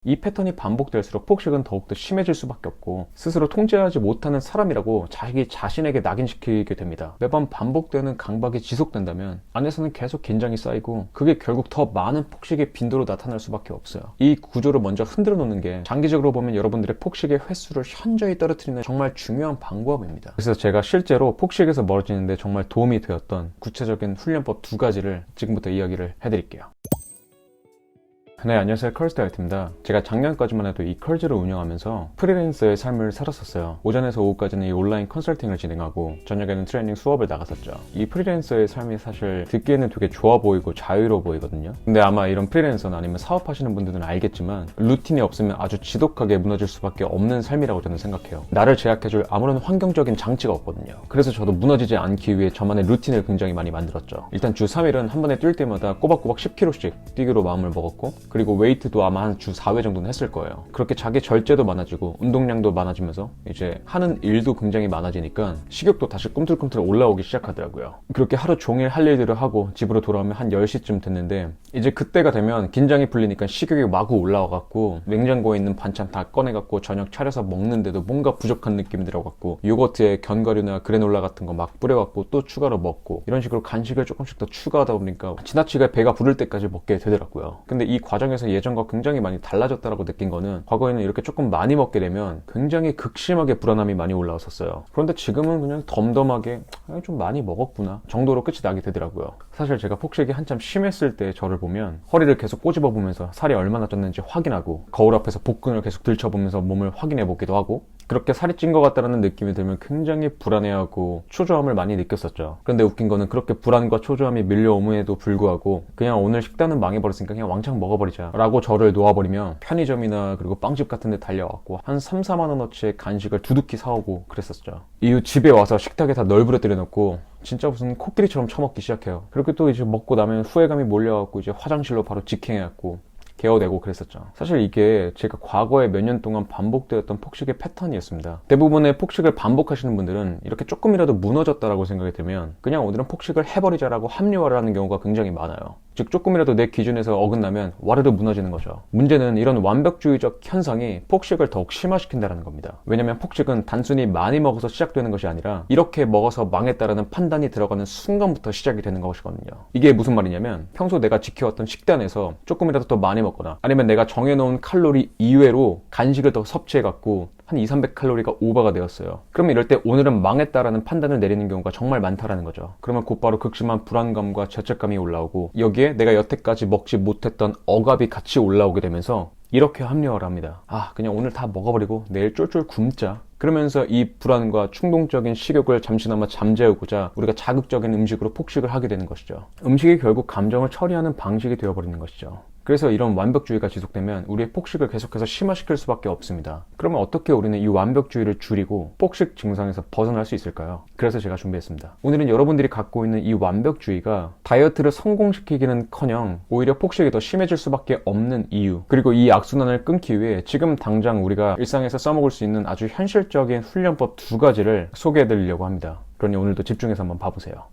이 패턴이 반복될수록 폭식은 더욱더 심해질 수밖에 없고 스스로 통제하지 못하는 사람이라고 자기 자신에게 낙인시키게 됩니다. 매번 반복되는 강박이 지속된다면 안에서는 계속 긴장이 쌓이고 그게 결국 더 많은 폭식의 빈도로 나타날 수밖에 없어요. 이 구조를 먼저 흔들어 놓는 게 장기적으로 보면 여러분들의 폭식의 횟수를 현저히 떨어뜨리는 정말 중요한 방법입니다. 그래서 제가 실제로 폭식에서 멀어지는데 정말 도움이 되었던 구체적인 훈련법 2가지를 지금부터 이야기를 해드릴게요. 네, 안녕하세요. 컬즈 다이어트입니다. 제가 작년까지만 해도 이 컬즈를 운영하면서 프리랜서의 삶을 살았었어요. 오전에서 오후까지는 이 온라인 컨설팅을 진행하고 저녁에는 트레이닝 수업을 나갔었죠. 이 프리랜서의 삶이 사실 듣기에는 되게 좋아 보이고 자유로워 보이거든요. 근데 아마 이런 프리랜서나 아니면 사업하시는 분들은 알겠지만 루틴이 없으면 아주 지독하게 무너질 수밖에 없는 삶이라고 저는 생각해요. 나를 제약해줄 아무런 환경적인 장치가 없거든요. 그래서 저도 무너지지 않기 위해 저만의 루틴을 굉장히 많이 만들었죠. 일단 주 3일은 한 번에 뛸 때마다 꼬박꼬박 10kg씩 뛰기로 마음을 먹었고, 그리고 웨이트도 아마 한 주 4회 정도는 했을 거예요. 그렇게 자기 절제도 많아지고 운동량도 많아지면서 이제 하는 일도 굉장히 많아지니까 식욕도 다시 꿈틀꿈틀 올라오기 시작하더라고요. 그렇게 하루 종일 할 일들을 하고 집으로 돌아오면 한 10시쯤 됐는데 이제 그때가 되면 긴장이 풀리니까 식욕이 마구 올라와갖고 냉장고에 있는 반찬 다 꺼내갖고 저녁 차려서 먹는데도 뭔가 부족한 느낌이 들어갖고 요거트에 견과류나 그래놀라 같은 거 막 뿌려갖고 또 추가로 먹고 이런 식으로 간식을 조금씩 더 추가하다 보니까 지나치게 배가 부를 때까지 먹게 되더라고요. 근데 이 과정에서 예전과 굉장히 많이 달라졌다라고 느낀 거는 과거에는 이렇게 조금 많이 먹게 되면 굉장히 극심하게 불안함이 많이 올라왔었어요. 그런데 지금은 그냥 덤덤하게 좀 많이 먹었구나 정도로 끝이 나게 되더라고요. 사실 제가 폭식이 한참 심했을 때 저를 보면 허리를 계속 꼬집어 보면서 살이 얼마나 쪘는지 확인하고 거울 앞에서 복근을 계속 들춰보면서 몸을 확인해 보기도 하고 그렇게 살이 찐 것 같다는 느낌이 들면 굉장히 불안해하고 초조함을 많이 느꼈었죠. 그런데 웃긴 거는 그렇게 불안과 초조함이 밀려옴에도 불구하고 그냥 오늘 식단은 망해버렸으니까 그냥 왕창 먹어버리자 라고 저를 놓아버리며 편의점이나 그리고 빵집 같은 데 달려왔고 한 3, 4만 원어치의 간식을 두둑히 사오고 그랬었죠. 이후 집에 와서 식탁에 다 널브러뜨려 놓고 진짜 무슨 코끼리처럼 처먹기 시작해요. 그렇게 또 이제 먹고 나면 후회감이 몰려갖고 이제 화장실로 바로 직행해갖고 개어내고 그랬었죠. 사실 이게 제가 과거에 몇 년 동안 반복되었던 폭식의 패턴이었습니다. 대부분의 폭식을 반복하시는 분들은 이렇게 조금이라도 무너졌다라고 생각이 들면 그냥 오늘은 폭식을 해버리자라고 합리화를 하는 경우가 굉장히 많아요. 즉 조금이라도 내 기준에서 어긋나면 와르르 무너지는 거죠. 문제는 이런 완벽주의적 현상이 폭식을 더욱 심화시킨다는 겁니다. 왜냐면 폭식은 단순히 많이 먹어서 시작되는 것이 아니라 이렇게 먹어서 망했다라는 판단이 들어가는 순간부터 시작이 되는 것이거든요. 이게 무슨 말이냐면 평소 내가 지켜왔던 식단에서 조금이라도 더 많이 먹거나 아니면 내가 정해놓은 칼로리 이외로 간식을 더 섭취해갖고 한 200~300칼로리가 오버가 되었어요. 그러면 이럴 때 오늘은 망했다라는 판단을 내리는 경우가 정말 많다라는 거죠. 그러면 곧바로 극심한 불안감과 죄책감이 올라오고 여기에 내가 여태까지 먹지 못했던 억압이 같이 올라오게 되면서 이렇게 합리화를 합니다. 그냥 오늘 다 먹어버리고 내일 쫄쫄 굶자. 그러면서 이 불안과 충동적인 식욕을 잠시나마 잠재우고자 우리가 자극적인 음식으로 폭식을 하게 되는 것이죠. 음식이 결국 감정을 처리하는 방식이 되어버리는 것이죠. 그래서 이런 완벽주의가 지속되면 우리의 폭식을 계속해서 심화시킬 수밖에 없습니다. 그러면 어떻게 우리는 이 완벽주의를 줄이고 폭식 증상에서 벗어날 수 있을까요? 그래서 제가 준비했습니다. 오늘은 여러분들이 갖고 있는 이 완벽주의가 다이어트를 성공시키기는커녕 오히려 폭식이 더 심해질 수밖에 없는 이유, 그리고 이 악순환을 끊기 위해 지금 당장 우리가 일상에서 써먹을 수 있는 아주 현실적인 훈련법 2가지를 소개해드리려고 합니다. 그러니 오늘도 집중해서 한번 봐보세요.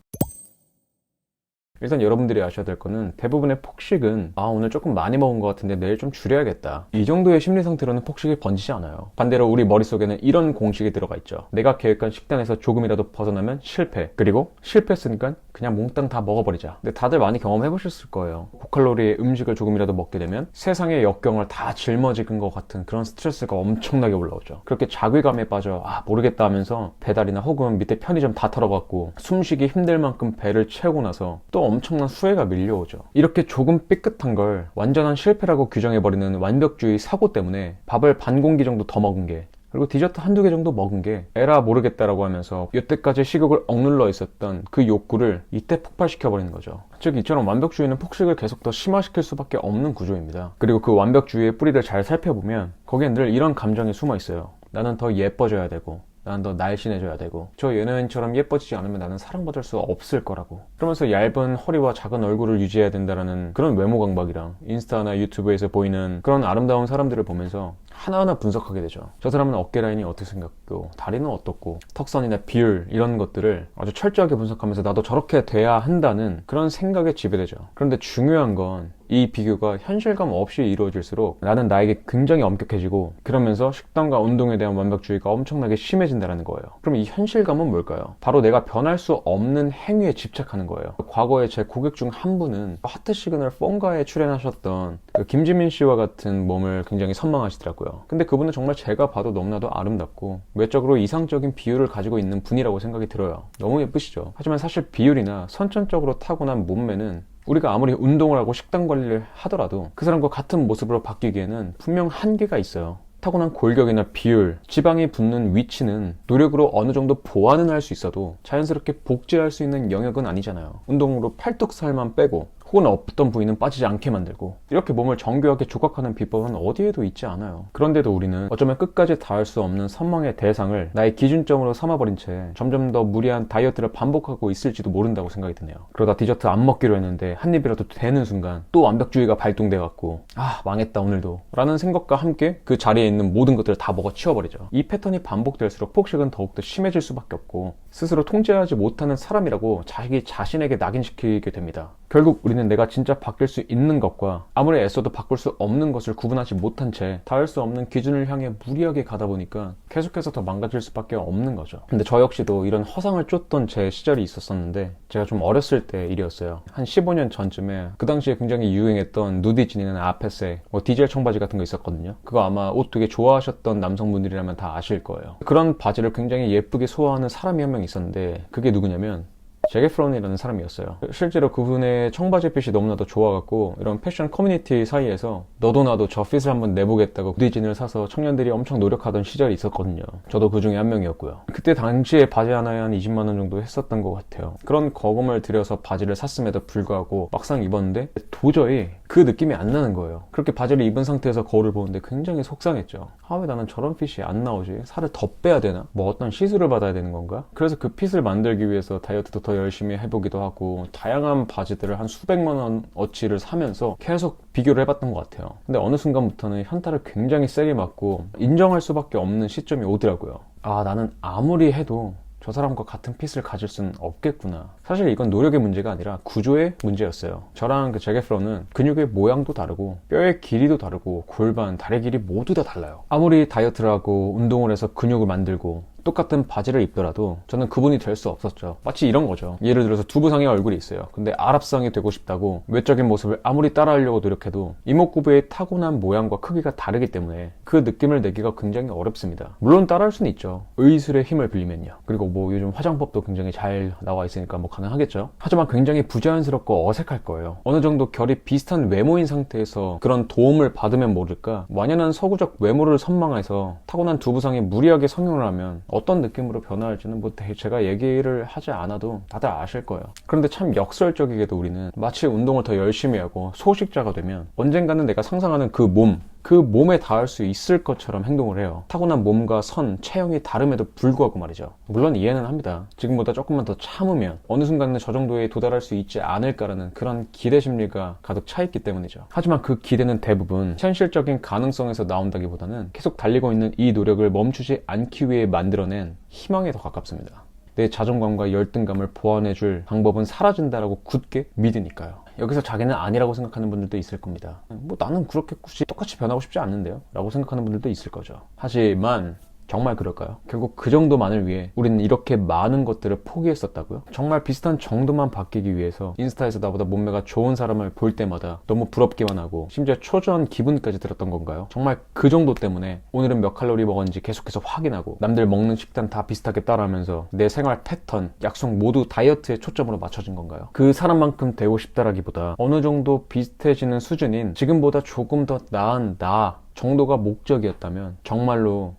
일단 여러분들이 아셔야 될 거는 대부분의 폭식은 오늘 조금 많이 먹은 것 같은데 내일 좀 줄여야겠다, 이 정도의 심리 상태로는 폭식이 번지지 않아요. 반대로 우리 머릿속에는 이런 공식이 들어가 있죠. 내가 계획한 식단에서 조금이라도 벗어나면 실패, 그리고 실패했으니까 그냥 몽땅 다 먹어버리자. 근데 다들 많이 경험해 보셨을 거예요. 고칼로리의 음식을 조금이라도 먹게 되면 세상의 역경을 다 짊어지는 것 같은 그런 스트레스가 엄청나게 올라오죠. 그렇게 자괴감에 빠져 모르겠다 하면서 배달이나 혹은 밑에 편의점 다 털어갖고 숨쉬기 힘들 만큼 배를 채우고 나서 또 엄청난 후회가 밀려오죠. 이렇게 조금 삐끗한 걸 완전한 실패라고 규정해버리는 완벽주의 사고 때문에 밥을 반 공기 정도 더 먹은 게, 그리고 디저트 한두 개 정도 먹은 게 에라 모르겠다라고 하면서 여태까지 식욕을 억눌러 있었던 그 욕구를 이때 폭발시켜버리는 거죠. 즉 이처럼 완벽주의는 폭식을 계속 더 심화시킬 수밖에 없는 구조입니다. 그리고 그 완벽주의의 뿌리를 잘 살펴보면 거기엔 늘 이런 감정이 숨어 있어요. 나는 더 예뻐져야 되고, 난 더 날씬해져야 되고, 저 연예인처럼 예뻐지지 않으면 나는 사랑받을 수 없을 거라고. 그러면서 얇은 허리와 작은 얼굴을 유지해야 된다는 그런 외모 강박이랑 인스타나 유튜브에서 보이는 그런 아름다운 사람들을 보면서 하나하나 분석하게 되죠. 저 사람은 어깨 라인이 어떻게 생겼고, 다리는 어떻고, 턱선이나 비율 이런 것들을 아주 철저하게 분석하면서 나도 저렇게 돼야 한다는 그런 생각에 지배되죠. 그런데 중요한 건 이 비교가 현실감 없이 이루어질수록 나는 나에게 굉장히 엄격해지고, 그러면서 식단과 운동에 대한 완벽주의가 엄청나게 심해진다는 거예요. 그럼 이 현실감은 뭘까요? 바로 내가 변할 수 없는 행위에 집착하는 거예요. 과거에 제 고객 중 한 분은 하트 시그널 폰가에 출연하셨던 그 김지민 씨와 같은 몸을 굉장히 선망하시더라고요. 근데 그분은 정말 제가 봐도 너무나도 아름답고 외적으로 이상적인 비율을 가지고 있는 분이라고 생각이 들어요. 너무 예쁘시죠? 하지만 사실 비율이나 선천적으로 타고난 몸매는 우리가 아무리 운동을 하고 식단 관리를 하더라도 그 사람과 같은 모습으로 바뀌기에는 분명 한계가 있어요. 타고난 골격이나 비율, 지방이 붙는 위치는 노력으로 어느 정도 보완은 할 수 있어도 자연스럽게 복제할 수 있는 영역은 아니잖아요. 운동으로 팔뚝살만 빼고 혹은 없던 부위는 빠지지 않게 만들고, 이렇게 몸을 정교하게 조각하는 비법은 어디에도 있지 않아요. 그런데도 우리는 어쩌면 끝까지 닿을 수 없는 선망의 대상을 나의 기준점으로 삼아버린 채 점점 더 무리한 다이어트를 반복하고 있을지도 모른다고 생각이 드네요. 그러다 디저트 안 먹기로 했는데 한 입이라도 되는 순간 또 완벽주의가 발동돼갖고 망했다 오늘도 라는 생각과 함께 그 자리에 있는 모든 것들을 다 먹어치워버리죠. 이 패턴이 반복될수록 폭식은 더욱더 심해질 수밖에 없고, 스스로 통제하지 못하는 사람이라고 자기 자신에게 낙인시키게 됩니다. 결국 우리는 내가 진짜 바뀔 수 있는 것과 아무리 애써도 바꿀 수 없는 것을 구분하지 못한 채 닿을 수 없는 기준을 향해 무리하게 가다 보니까 계속해서 더 망가질 수밖에 없는 거죠. 근데 저 역시도 이런 허상을 쫓던 제 시절이 있었었는데, 제가 좀 어렸을 때 일이었어요. 한 15년 전쯤에 그 당시에 굉장히 유행했던 누디진이나 아페세, 디젤 청바지 같은 거 있었거든요. 그거 아마 옷 되게 좋아하셨던 남성분들이라면 다 아실 거예요. 그런 바지를 굉장히 예쁘게 소화하는 사람이 한 명 있었는데, 그게 누구냐면 잭 에프론이라는 사람이었어요. 실제로 그분의 청바지 핏이 너무나도 좋아갖고 이런 패션 커뮤니티 사이에서 너도 나도 저 핏을 한번 내보겠다고 누디진을 사서 청년들이 엄청 노력하던 시절이 있었거든요. 저도 그 중에 한 명이었고요. 그때 당시에 바지 하나에 한 20만 원 정도 했었던 것 같아요. 그런 거금을 들여서 바지를 샀음에도 불구하고 막상 입었는데 도저히 그 느낌이 안 나는 거예요. 그렇게 바지를 입은 상태에서 거울을 보는데 굉장히 속상했죠. 왜 나는 저런 핏이 안 나오지? 살을 더 빼야 되나? 뭐 어떤 시술을 받아야 되는 건가? 그래서 그 핏을 만들기 위해서 다이어트도 더 열심히 해보기도 하고, 다양한 바지들을 한 수백만 원 어치를 사면서 계속 비교를 해봤던 것 같아요. 근데 어느 순간부터는 현타를 굉장히 세게 맞고 인정할 수밖에 없는 시점이 오더라고요. 나는 아무리 해도 저 사람과 같은 핏을 가질 수는 없겠구나. 사실 이건 노력의 문제가 아니라 구조의 문제였어요. 저랑 그 잭 에프론은 근육의 모양도 다르고 뼈의 길이도 다르고 골반, 다리 길이 모두 다 달라요. 아무리 다이어트를 하고 운동을 해서 근육을 만들고 똑같은 바지를 입더라도 저는 그분이 될 수 없었죠. 마치 이런 거죠. 예를 들어서 두부상의 얼굴이 있어요. 근데 아랍상이 되고 싶다고 외적인 모습을 아무리 따라하려고 노력해도 이목구비의 타고난 모양과 크기가 다르기 때문에 그 느낌을 내기가 굉장히 어렵습니다. 물론 따라할 수는 있죠. 의술의 힘을 빌리면요. 그리고 뭐 요즘 화장법도 굉장히 잘 나와 있으니까 뭐 가능하겠죠. 하지만 굉장히 부자연스럽고 어색할 거예요. 어느 정도 결이 비슷한 외모인 상태에서 그런 도움을 받으면 모를까, 완연한 서구적 외모를 선망해서 타고난 두부상에 무리하게 성형을 하면 어떤 느낌으로 변화할지는 뭐 제가 얘기를 하지 않아도 다들 아실 거예요. 그런데 참 역설적이게도 우리는 마치 운동을 더 열심히 하고 소식자가 되면 언젠가는 내가 상상하는 그 몸에 닿을 수 있을 것처럼 행동을 해요. 타고난 몸과 선, 체형이 다름에도 불구하고 말이죠. 물론 이해는 합니다. 지금보다 조금만 더 참으면 어느 순간은 저 정도에 도달할 수 있지 않을까라는 그런 기대 심리가 가득 차 있기 때문이죠. 하지만 그 기대는 대부분 현실적인 가능성에서 나온다기보다는 계속 달리고 있는 이 노력을 멈추지 않기 위해 만들어낸 희망에 더 가깝습니다. 내 자존감과 열등감을 보완해줄 방법은 사라진다라고 굳게 믿으니까요. 여기서 자기는 아니라고 생각하는 분들도 있을 겁니다. 뭐 나는 그렇게 굳이 똑같이 변하고 싶지 않는데요? 라고 생각하는 분들도 있을 거죠. 하지만 정말 그럴까요? 결국 그 정도만을 위해 우리는 이렇게 많은 것들을 포기했었다고요? 정말 비슷한 정도만 바뀌기 위해서 인스타에서 나보다 몸매가 좋은 사람을 볼 때마다 너무 부럽기만 하고 심지어 초조한 기분까지 들었던 건가요? 정말 그 정도 때문에 오늘은 몇 칼로리 먹었는지 계속해서 확인하고 남들 먹는 식단 다 비슷하게 따라하면서 내 생활 패턴, 약속 모두 다이어트에 초점으로 맞춰진 건가요? 그 사람만큼 되고 싶다라기보다 어느 정도 비슷해지는 수준인 지금보다 조금 더 나은 나 정도가 목적이었다면 정말로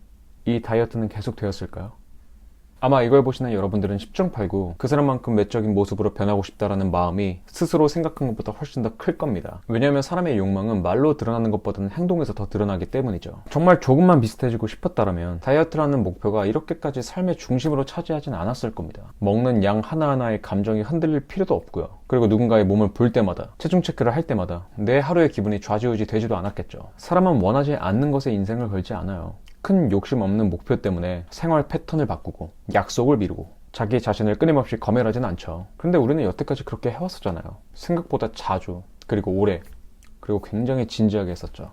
이 다이어트는 계속 되었을까요? 아마 이걸 보시는 여러분들은 10중 8구 그 사람만큼 외적인 모습으로 변하고 싶다라는 마음이 스스로 생각한 것보다 훨씬 더 클 겁니다. 왜냐하면 사람의 욕망은 말로 드러나는 것보다는 행동에서 더 드러나기 때문이죠. 정말 조금만 비슷해지고 싶었다면 다이어트라는 목표가 이렇게까지 삶의 중심으로 차지하진 않았을 겁니다. 먹는 양 하나하나의 감정이 흔들릴 필요도 없고요. 그리고 누군가의 몸을 볼 때마다, 체중 체크를 할 때마다 내 하루의 기분이 좌지우지 되지도 않았겠죠. 사람은 원하지 않는 것에 인생을 걸지 않아요. 큰 욕심 없는 목표 때문에 생활 패턴을 바꾸고 약속을 미루고 자기 자신을 끊임없이 검열하진 않죠. 그런데 우리는 여태까지 그렇게 해왔었잖아요. 생각보다 자주, 그리고 오래, 그리고 굉장히 진지하게 했었죠.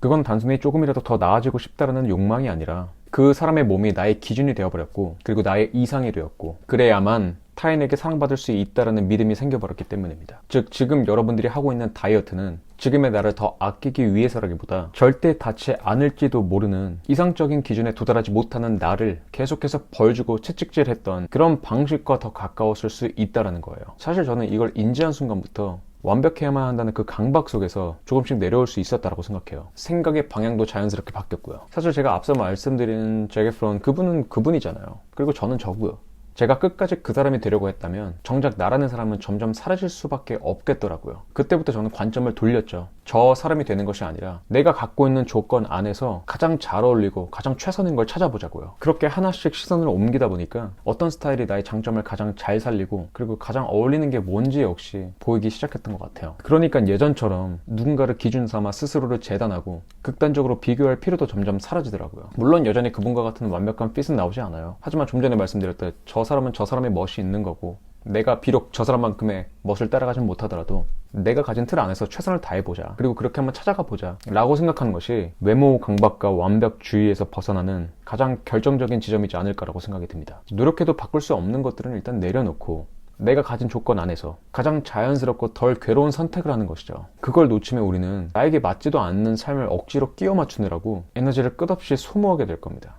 그건 단순히 조금이라도 더 나아지고 싶다라는 욕망이 아니라 그 사람의 몸이 나의 기준이 되어버렸고, 그리고 나의 이상이 되었고, 그래야만 타인에게 사랑받을 수 있다라는 믿음이 생겨버렸기 때문입니다. 즉, 지금 여러분들이 하고 있는 다이어트는 지금의 나를 더 아끼기 위해서라기보다 절대 닿지 않을지도 모르는 이상적인 기준에 도달하지 못하는 나를 계속해서 벌주고 채찍질했던 그런 방식과 더 가까웠을 수 있다는 거예요. 사실 저는 이걸 인지한 순간부터 완벽해야만 한다는 그 강박 속에서 조금씩 내려올 수 있었다고 생각해요. 생각의 방향도 자연스럽게 바뀌었고요. 사실 제가 앞서 말씀드린 잭 에프론, 그분은 그분이잖아요. 그리고 저는 저고요. 제가 끝까지 그 사람이 되려고 했다면 정작 나라는 사람은 점점 사라질 수밖에 없겠더라고요. 그때부터 저는 관점을 돌렸죠. 저 사람이 되는 것이 아니라 내가 갖고 있는 조건 안에서 가장 잘 어울리고 가장 최선인 걸 찾아보자고요. 그렇게 하나씩 시선을 옮기다 보니까 어떤 스타일이 나의 장점을 가장 잘 살리고, 그리고 가장 어울리는 게 뭔지 역시 보이기 시작했던 것 같아요. 그러니까 예전처럼 누군가를 기준 삼아 스스로를 재단하고 극단적으로 비교할 필요도 점점 사라지더라고요. 물론 여전히 그분과 같은 완벽한 핏은 나오지 않아요. 하지만 좀 전에 말씀드렸듯 저 사람은 저 사람의 멋이 있는 거고, 내가 비록 저 사람만큼의 멋을 따라가진 못하더라도 내가 가진 틀 안에서 최선을 다해보자, 그리고 그렇게 한번 찾아가 보자 라고 생각하는 것이 외모 강박과 완벽주의에서 벗어나는 가장 결정적인 지점이지 않을까라고 생각이 듭니다. 노력해도 바꿀 수 없는 것들은 일단 내려놓고 내가 가진 조건 안에서 가장 자연스럽고 덜 괴로운 선택을 하는 것이죠. 그걸 놓치면 우리는 나에게 맞지도 않는 삶을 억지로 끼워 맞추느라고 에너지를 끝없이 소모하게 될 겁니다.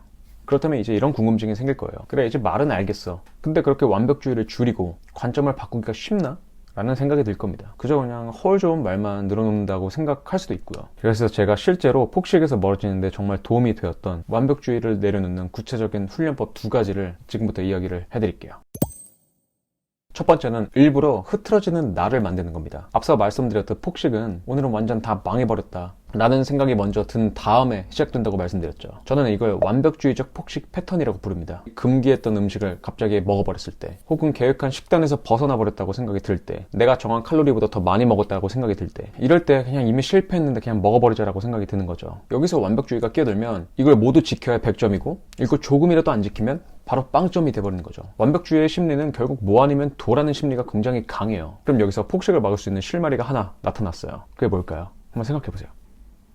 그렇다면 이제 이런 궁금증이 생길 거예요. 그래, 이제 말은 알겠어. 근데 그렇게 완벽주의를 줄이고 관점을 바꾸기가 쉽나? 라는 생각이 들 겁니다. 그저 그냥 헐 좋은 말만 늘어놓는다고 생각할 수도 있고요. 그래서 제가 실제로 폭식에서 멀어지는데 정말 도움이 되었던 완벽주의를 내려놓는 구체적인 훈련법 2가지를 지금부터 이야기를 해드릴게요. 첫 번째는 일부러 흐트러지는 나를 만드는 겁니다. 앞서 말씀드렸듯 폭식은 오늘은 완전 다 망해버렸다 라는 생각이 먼저 든 다음에 시작된다고 말씀드렸죠. 저는 이걸 완벽주의적 폭식 패턴이라고 부릅니다. 금기했던 음식을 갑자기 먹어버렸을 때, 혹은 계획한 식단에서 벗어나 버렸다고 생각이 들 때, 내가 정한 칼로리보다 더 많이 먹었다고 생각이 들 때, 이럴 때 그냥 이미 실패했는데 그냥 먹어버리자라고 생각이 드는 거죠. 여기서 완벽주의가 끼어들면 이걸 모두 지켜야 100점이고 이걸 조금이라도 안 지키면 바로 빵점이 돼버리는 거죠. 완벽주의의 심리는 결국 뭐 아니면 도라는 심리가 굉장히 강해요. 그럼 여기서 폭식을 막을 수 있는 실마리가 하나 나타났어요. 그게 뭘까요? 한번 생각해보세요.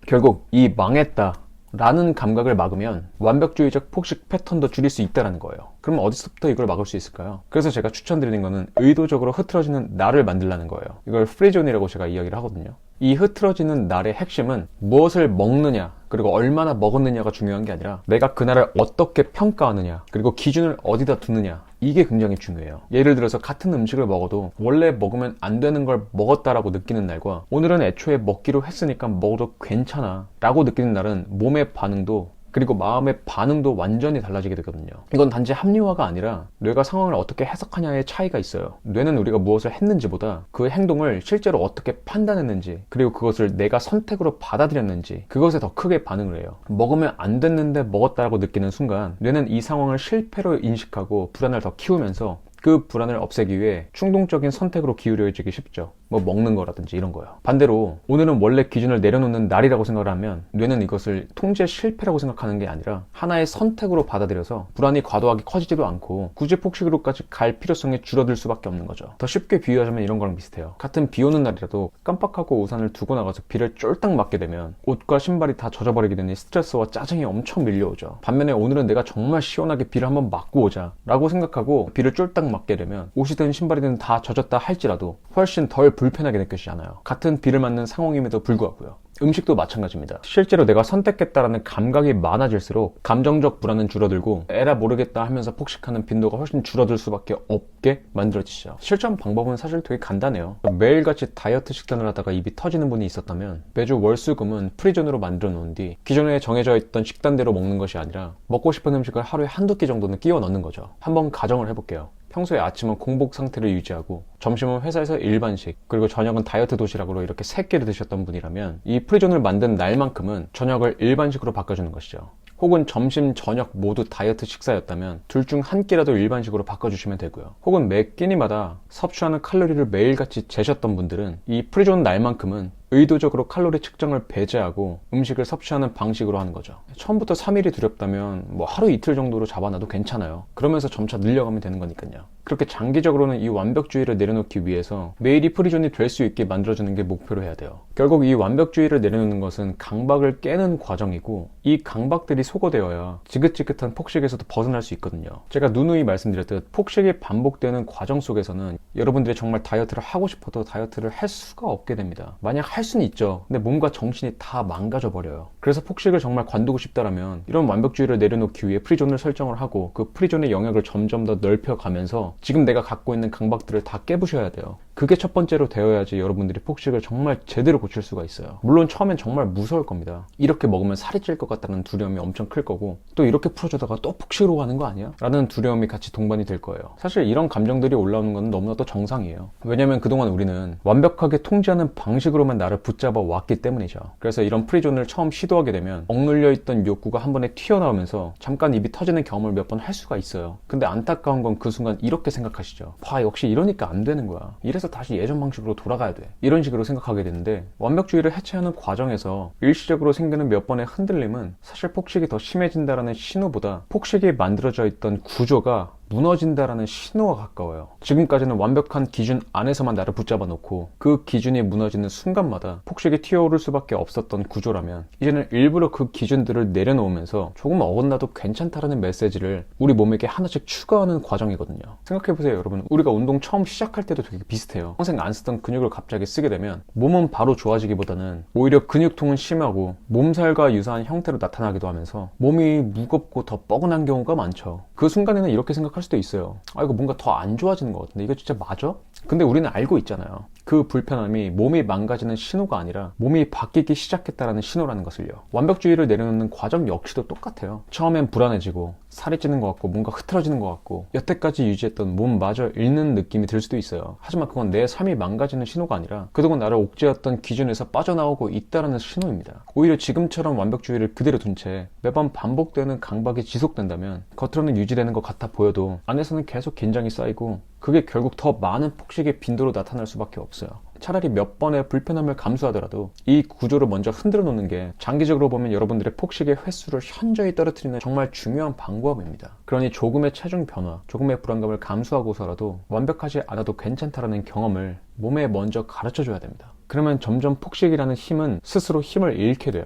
결국 이 망했다 라는 감각을 막으면 완벽주의적 폭식 패턴도 줄일 수 있다는 거예요. 그럼 어디서부터 이걸 막을 수 있을까요? 그래서 제가 추천드리는 거는 의도적으로 흐트러지는 나를 만들라는 거예요. 이걸 프리존이라고 제가 이야기를 하거든요. 이 흐트러지는 날의 핵심은 무엇을 먹느냐, 그리고 얼마나 먹었느냐가 중요한 게 아니라 내가 그날을 어떻게 평가하느냐, 그리고 기준을 어디다 두느냐, 이게 굉장히 중요해요. 예를 들어서 같은 음식을 먹어도 원래 먹으면 안 되는 걸 먹었다라고 느끼는 날과 오늘은 애초에 먹기로 했으니까 먹어도 괜찮아 라고 느끼는 날은 몸의 반응도, 그리고 마음의 반응도 완전히 달라지게 되거든요. 이건 단지 합리화가 아니라 뇌가 상황을 어떻게 해석하냐의 차이가 있어요. 뇌는 우리가 무엇을 했는지보다 그 행동을 실제로 어떻게 판단했는지, 그리고 그것을 내가 선택으로 받아들였는지, 그것에 더 크게 반응을 해요. 먹으면 안 됐는데 먹었다라고 느끼는 순간 뇌는 이 상황을 실패로 인식하고 불안을 더 키우면서 그 불안을 없애기 위해 충동적인 선택으로 기울여지기 쉽죠. 뭐 먹는 거라든지 이런 거요. 반대로 오늘은 원래 기준을 내려놓는 날이라고 생각을 하면 뇌는 이것을 통제 실패라고 생각하는 게 아니라 하나의 선택으로 받아들여서 불안이 과도하게 커지지도 않고 굳이 폭식으로까지 갈 필요성이 줄어들 수밖에 없는 거죠. 더 쉽게 비유하자면 이런 거랑 비슷해요. 같은 비 오는 날이라도 깜빡하고 우산을 두고 나가서 비를 쫄딱 맞게 되면 옷과 신발이 다 젖어버리게 되니 스트레스와 짜증이 엄청 밀려오죠. 반면에 오늘은 내가 정말 시원하게 비를 한번 맞고 오자 라고 생각하고 비를 쫄딱 맞게 되면 옷이든 신발이든 다 젖었다 할지라도 훨씬 덜 불편하게 느껴지잖아요. 같은 비를 맞는 상황임에도 불구하고요. 음식도 마찬가지입니다. 실제로 내가 선택했다라는 감각이 많아질수록 감정적 불안은 줄어들고 에라 모르겠다 하면서 폭식하는 빈도가 훨씬 줄어들 수밖에 없게 만들어지죠. 실천 방법은 사실 되게 간단해요. 매일같이 다이어트 식단을 하다가 입이 터지는 분이 있었다면 매주 월수금은 프리존으로 만들어 놓은 뒤 기존에 정해져 있던 식단대로 먹는 것이 아니라 먹고 싶은 음식을 하루에 한두 끼 정도는 끼워 넣는 거죠. 한번 가정을 해볼게요. 평소에 아침은 공복 상태를 유지하고 점심은 회사에서 일반식, 그리고 저녁은 다이어트 도시락으로 이렇게 3끼를 드셨던 분이라면 이 프리존을 만든 날만큼은 저녁을 일반식으로 바꿔주는 것이죠. 혹은 점심, 저녁 모두 다이어트 식사였다면 둘 중 한 끼라도 일반식으로 바꿔주시면 되고요. 혹은 매 끼니마다 섭취하는 칼로리를 매일같이 재셨던 분들은 이 프리존 날만큼은 의도적으로 칼로리 측정을 배제하고 음식을 섭취하는 방식으로 하는 거죠. 처음부터 3일이 두렵다면 뭐 하루 이틀 정도로 잡아놔도 괜찮아요. 그러면서 점차 늘려가면 되는 거니까요. 그렇게 장기적으로는 이 완벽주의를 내려놓기 위해서 매일이 프리존이 될 수 있게 만들어주는 게 목표로 해야 돼요. 결국 이 완벽주의를 내려놓는 것은 강박을 깨는 과정이고, 이 강박들이 소거되어야 지긋지긋한 폭식에서도 벗어날 수 있거든요. 제가 누누이 말씀드렸듯 폭식이 반복되는 과정 속에서는 여러분들이 정말 다이어트를 하고 싶어도 다이어트를 할 수가 없게 됩니다. 만약 할 수는 있죠. 근데 몸과 정신이 다 망가져 버려요. 그래서 폭식을 정말 관두고 싶다라면 이런 완벽주의를 내려놓기 위해 프리존을 설정을 하고, 그 프리존의 영역을 점점 더 넓혀가면서 지금 내가 갖고 있는 강박들을 다 깨부셔야 돼요. 그게 첫 번째로 되어야지 여러분들이 폭식을 정말 제대로 고칠 수가 있어요. 물론 처음엔 정말 무서울 겁니다. 이렇게 먹으면 살이 찔 것 같다는 두려움이 엄청 클 거고, 또 이렇게 풀어주다가 또 폭식으로 가는 거 아니야? 라는 두려움이 같이 동반이 될 거예요. 사실 이런 감정들이 올라오는 건 너무나도 정상이에요. 왜냐면 그동안 우리는 완벽하게 통제하는 방식으로만 나를 붙잡아 왔기 때문이죠. 그래서 이런 프리존을 처음 시도하게 되면 억눌려 있던 욕구가 한 번에 튀어나오면서 잠깐 입이 터지는 경험을 몇 번 할 수가 있어요. 근데 안타까운 건 그 순간 이렇게 생각하시죠. 봐, 역시 이러니까 안 되는 거야. 이래서 다시 예전 방식으로 돌아가야 돼. 이런 식으로 생각하게 되는데, 완벽주의를 해체하는 과정에서 일시적으로 생기는 몇 번의 흔들림은 사실 폭식이 더 심해진다라는 신호보다 폭식이 만들어져 있던 구조가 무너진다라는 신호와 가까워요. 지금까지는 완벽한 기준 안에서만 나를 붙잡아 놓고 그 기준이 무너지는 순간마다 폭식이 튀어오를 수밖에 없었던 구조라면, 이제는 일부러 그 기준들을 내려놓으면서 조금 어긋나도 괜찮다라는 메시지를 우리 몸에게 하나씩 추가하는 과정이거든요. 생각해보세요, 여러분. 우리가 운동 처음 시작할 때도 되게 비슷해요. 평생 안 쓰던 근육을 갑자기 쓰게 되면 몸은 바로 좋아지기보다는 오히려 근육통은 심하고 몸살과 유사한 형태로 나타나기도 하면서 몸이 무겁고 더 뻐근한 경우가 많죠. 그 순간에는 이렇게 생각할 수도 있어요. 아, 이거 뭔가 더 안 좋아지는 것 같은데 이거 진짜 맞아? 근데 우리는 알고 있잖아요. 그 불편함이 몸이 망가지는 신호가 아니라 몸이 바뀌기 시작했다라는 신호라는 것을요. 완벽주의를 내려놓는 과정 역시도 똑같아요. 처음엔 불안해지고 살이 찌는 것 같고 뭔가 흐트러지는 것 같고 여태까지 유지했던 몸마저 잃는 느낌이 들 수도 있어요. 하지만 그건 내 삶이 망가지는 신호가 아니라 그동안 나를 옥죄었던 기준에서 빠져나오고 있다라는 신호입니다. 오히려 지금처럼 완벽주의를 그대로 둔 채 매번 반복되는 강박이 지속된다면 겉으로는 유지되는 것 같아 보여도 안에서는 계속 긴장이 쌓이고, 그게 결국 더 많은 폭식의 빈도로 나타날 수밖에 없어요. 차라리 몇 번의 불편함을 감수하더라도 이 구조를 먼저 흔들어 놓는 게 장기적으로 보면 여러분들의 폭식의 횟수를 현저히 떨어뜨리는 정말 중요한 방법입니다. 그러니 조금의 체중 변화, 조금의 불안감을 감수하고서라도 완벽하지 않아도 괜찮다라는 경험을 몸에 먼저 가르쳐 줘야 됩니다. 그러면 점점 폭식이라는 힘은 스스로 힘을 잃게 돼요.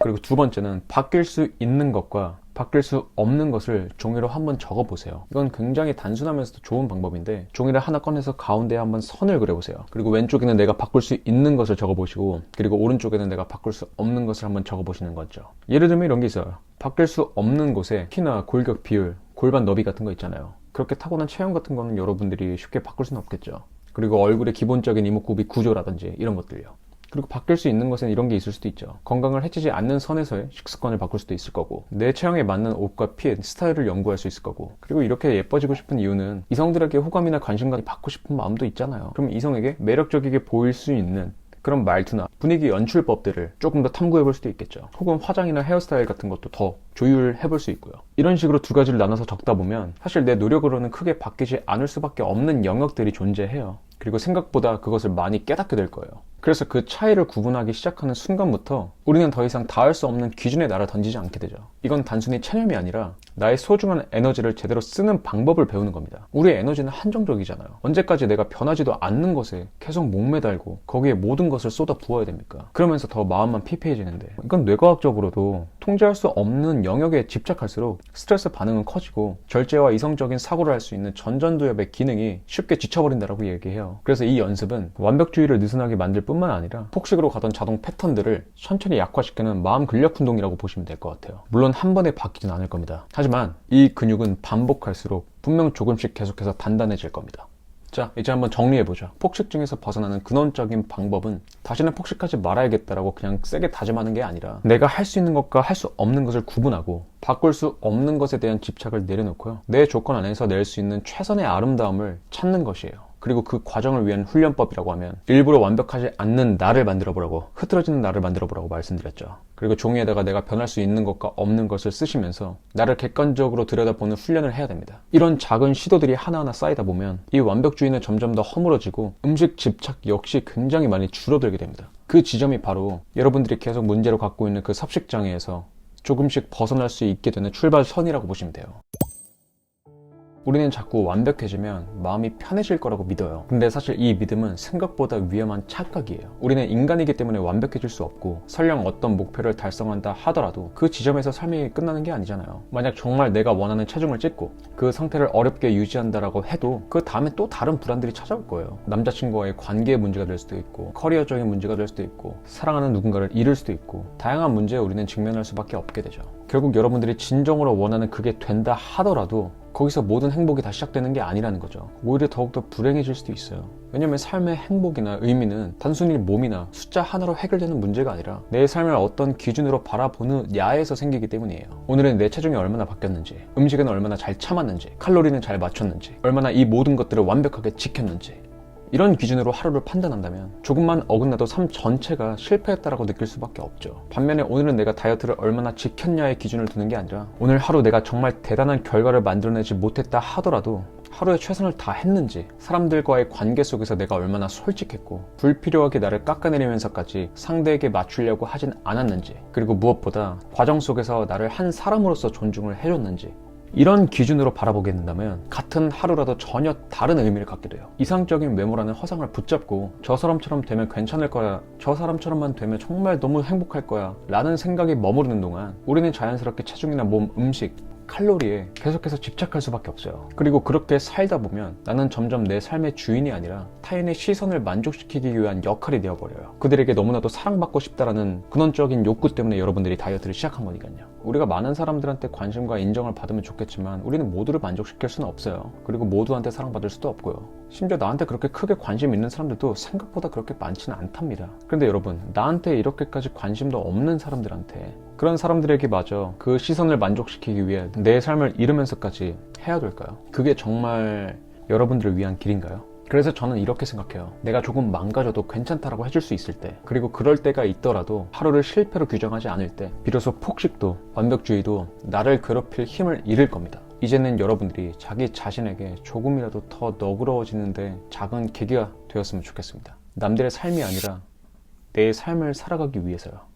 그리고 두 번째는 바뀔 수 있는 것과 바뀔 수 없는 것을 종이로 한번 적어보세요. 이건 굉장히 단순하면서도 좋은 방법인데, 종이를 하나 꺼내서 가운데에 한번 선을 그려보세요. 그리고 왼쪽에는 내가 바꿀 수 있는 것을 적어보시고, 그리고 오른쪽에는 내가 바꿀 수 없는 것을 한번 적어보시는 거죠. 예를 들면 이런 게 있어요. 바뀔 수 없는 곳에 키나 골격 비율, 골반 너비 같은 거 있잖아요. 그렇게 타고난 체형 같은 거는 여러분들이 쉽게 바꿀 수는 없겠죠. 그리고 얼굴의 기본적인 이목구비 구조라든지 이런 것들요. 그리고 바뀔 수 있는 것은 이런 게 있을 수도 있죠. 건강을 해치지 않는 선에서의 식습관을 바꿀 수도 있을 거고, 내 체형에 맞는 옷과 핏, 스타일을 연구할 수 있을 거고, 그리고 이렇게 예뻐지고 싶은 이유는 이성들에게 호감이나 관심을 받고 싶은 마음도 있잖아요. 그럼 이성에게 매력적이게 보일 수 있는 그런 말투나 분위기 연출법들을 조금 더 탐구해 볼 수도 있겠죠. 혹은 화장이나 헤어스타일 같은 것도 더 조율해 볼 수 있고요. 이런 식으로 두 가지를 나눠서 적다 보면 사실 내 노력으로는 크게 바뀌지 않을 수밖에 없는 영역들이 존재해요. 그리고 생각보다 그것을 많이 깨닫게 될 거예요. 그래서 그 차이를 구분하기 시작하는 순간부터 우리는 더 이상 닿을 수 없는 기준에 나를 던지지 않게 되죠. 이건 단순히 체념이 아니라 나의 소중한 에너지를 제대로 쓰는 방법을 배우는 겁니다. 우리의 에너지는 한정적이잖아요. 언제까지 내가 변하지도 않는 것에 계속 목매달고 거기에 모든 것을 쏟아 부어야 됩니까? 그러면서 더 마음만 피폐해지는데, 이건 뇌과학적으로도 통제할 수 없는 영역에 집착할수록 스트레스 반응은 커지고 절제와 이성적인 사고를 할 수 있는 전전두엽의 기능이 쉽게 지쳐버린다고 얘기해요. 그래서 이 연습은 완벽주의를 느슨하게 만들 뿐만 아니라 폭식으로 가던 자동 패턴들을 천천히 약화시키는 마음 근력 운동이라고 보시면 될 것 같아요. 물론 한 번에 바뀌진 않을 겁니다. 하지만 이 근육은 반복할수록 분명 조금씩 계속해서 단단해질 겁니다. 자, 이제 한번 정리해보자. 폭식증에서 벗어나는 근원적인 방법은 다시는 폭식하지 말아야겠다라고 그냥 세게 다짐하는 게 아니라 내가 할 수 있는 것과 할 수 없는 것을 구분하고 바꿀 수 없는 것에 대한 집착을 내려놓고요. 내 조건 안에서 낼 수 있는 최선의 아름다움을 찾는 것이에요. 그리고 그 과정을 위한 훈련법이라고 하면 일부러 완벽하지 않는 나를 만들어 보라고, 흐트러지는 나를 만들어 보라고 말씀드렸죠. 그리고 종이에다가 내가 변할 수 있는 것과 없는 것을 쓰시면서 나를 객관적으로 들여다보는 훈련을 해야 됩니다. 이런 작은 시도들이 하나하나 쌓이다 보면 이 완벽주의는 점점 더 허물어지고 음식 집착 역시 굉장히 많이 줄어들게 됩니다. 그 지점이 바로 여러분들이 계속 문제로 갖고 있는 그 섭식장애에서 조금씩 벗어날 수 있게 되는 출발선이라고 보시면 돼요. 우리는 자꾸 완벽해지면 마음이 편해질 거라고 믿어요. 근데 사실 이 믿음은 생각보다 위험한 착각이에요. 우리는 인간이기 때문에 완벽해질 수 없고, 설령 어떤 목표를 달성한다 하더라도 그 지점에서 삶이 끝나는 게 아니잖아요. 만약 정말 내가 원하는 체중을 찍고 그 상태를 어렵게 유지한다라고 해도 그 다음에 또 다른 불안들이 찾아올 거예요. 남자친구와의 관계의 문제가 될 수도 있고, 커리어적인 문제가 될 수도 있고, 사랑하는 누군가를 잃을 수도 있고, 다양한 문제에 우리는 직면할 수밖에 없게 되죠. 결국 여러분들이 진정으로 원하는 그게 된다 하더라도 거기서 모든 행복이 다 시작되는 게 아니라는 거죠. 오히려 더욱더 불행해질 수도 있어요. 왜냐면 삶의 행복이나 의미는 단순히 몸이나 숫자 하나로 해결되는 문제가 아니라 내 삶을 어떤 기준으로 바라보는 야에서 생기기 때문이에요. 오늘은 내 체중이 얼마나 바뀌었는지, 음식은 얼마나 잘 참았는지, 칼로리는 잘 맞췄는지, 얼마나 이 모든 것들을 완벽하게 지켰는지, 이런 기준으로 하루를 판단한다면 조금만 어긋나도 삶 전체가 실패했다라고 느낄 수밖에 없죠. 반면에 오늘은 내가 다이어트를 얼마나 지켰냐의 기준을 두는 게 아니라 오늘 하루 내가 정말 대단한 결과를 만들어내지 못했다 하더라도 하루에 최선을 다했는지, 사람들과의 관계 속에서 내가 얼마나 솔직했고 불필요하게 나를 깎아내리면서까지 상대에게 맞추려고 하진 않았는지, 그리고 무엇보다 과정 속에서 나를 한 사람으로서 존중을 해줬는지, 이런 기준으로 바라보게 된다면 같은 하루라도 전혀 다른 의미를 갖게 돼요. 이상적인 외모라는 허상을 붙잡고 저 사람처럼 되면 괜찮을 거야, 저 사람처럼만 되면 정말 너무 행복할 거야 라는 생각이 머무르는 동안 우리는 자연스럽게 체중이나 몸, 음식, 칼로리에 계속해서 집착할 수밖에 없어요. 그리고 그렇게 살다 보면 나는 점점 내 삶의 주인이 아니라 타인의 시선을 만족시키기 위한 역할이 되어버려요. 그들에게 너무나도 사랑받고 싶다라는 근원적인 욕구 때문에 여러분들이 다이어트를 시작한 거니까요. 우리가 많은 사람들한테 관심과 인정을 받으면 좋겠지만 우리는 모두를 만족시킬 수는 없어요. 그리고 모두한테 사랑받을 수도 없고요. 심지어 나한테 그렇게 크게 관심 있는 사람들도 생각보다 그렇게 많지는 않답니다. 그런데 여러분, 나한테 이렇게까지 관심도 없는 사람들한테, 그런 사람들에게 마저 그 시선을 만족시키기 위해 내 삶을 잃으면서까지 해야 될까요? 그게 정말 여러분들을 위한 길인가요? 그래서 저는 이렇게 생각해요. 내가 조금 망가져도 괜찮다라고 해줄 수 있을 때, 그리고 그럴 때가 있더라도 하루를 실패로 규정하지 않을 때, 비로소 폭식도 완벽주의도 나를 괴롭힐 힘을 잃을 겁니다. 이제는 여러분들이 자기 자신에게 조금이라도 더 너그러워지는데 작은 계기가 되었으면 좋겠습니다. 남들의 삶이 아니라 내 삶을 살아가기 위해서요.